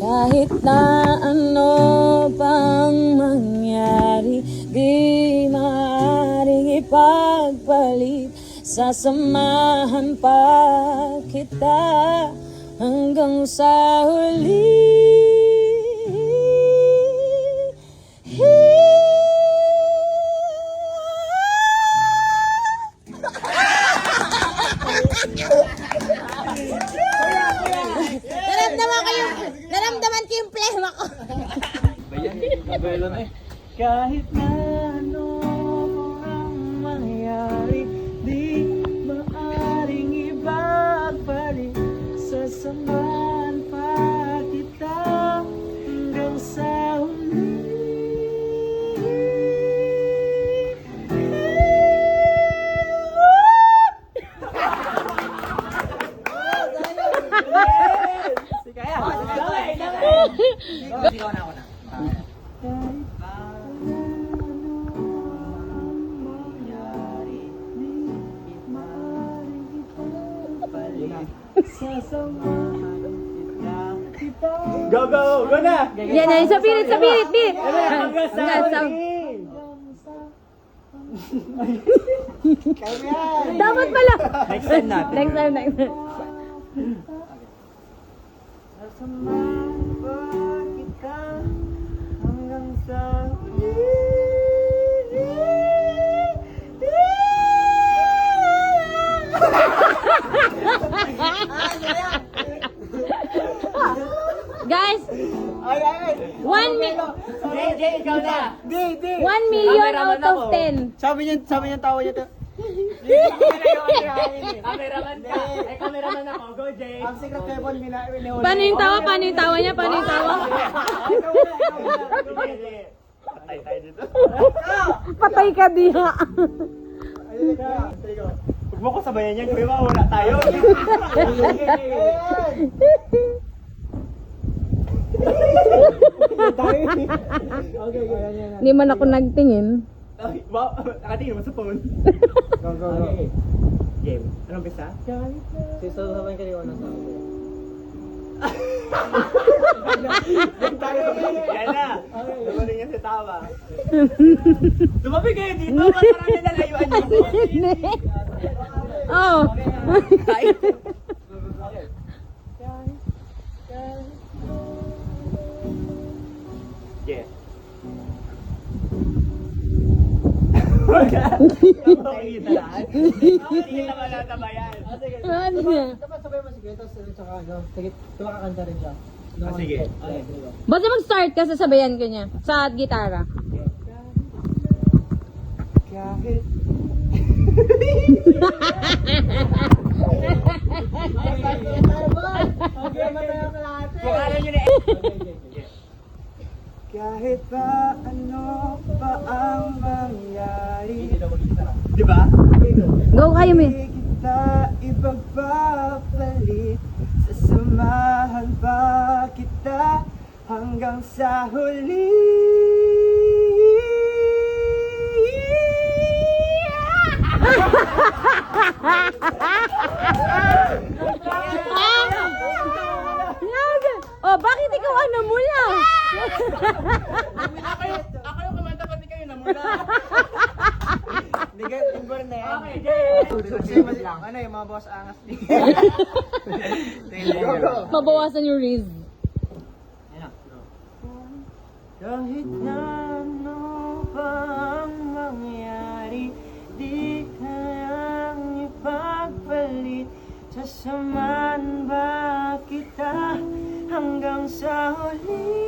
Kahit na ano pang mangyari, di maaaring ipagpalit. Sasamahan pa kita hanggang sa huli. Naramdaman ko yung plema ko. Kahit na ano ang mangyari, di maaring ibagpalit. Sasamahan pa kita hanggang sa huli. Go, go! Go na! Yan na, sa pilit, pilit. Hanggang sa Dapat pala. Next time natin. Next time. Sasamahan pa kita hanggang sa Guys, 1 ikaw na! Di! 1 million out of 10. Sabi niya tawa niya to. Cameraman ka! Ay, cameraman ako. Go, Jay! Ang secret weapon minahuli. Paano yung tawa? Paano yung tawa niya? Paano yung tawa? Patay tayo dito. Patay ka diha. Huwag mo ko sabayan yan. Kuya, wala tayo. Hindi man ako nagtingin. Wow, nakatingin mo sa phone. Go. Game. Anong bisa? Sasabihin ka rin sa ako. Yan na. Dumaling yan si Tawa. Tumabi kayo dito. Parang nilalayuan niyo. Oh. Yes. Hindi naman natabayan. Ano niya? Dapat sabay mo sige, tapos tsaka ano, sige, tumakakanta rin siya. Sige. Okay. Basta mag-start ka, sasabayan ko niya. Sa gitara. Kahit kahit pa ano pa ang mangyari. Di ba? Go kayo, me. Di kita ipagpapalit. Sasamahan pa kita hanggang sa huli. Oh, bakit ikaw ang namula? Ako yung kumanta pati kayo namula. Hindi ka, timber na yan. Okay, ano yung mga boss angas din. Mabawasan yung riz. Kahit na ano pa ang mangyari, di kayang ipagpalit. Sasamahan ba kita hanggang sa huli?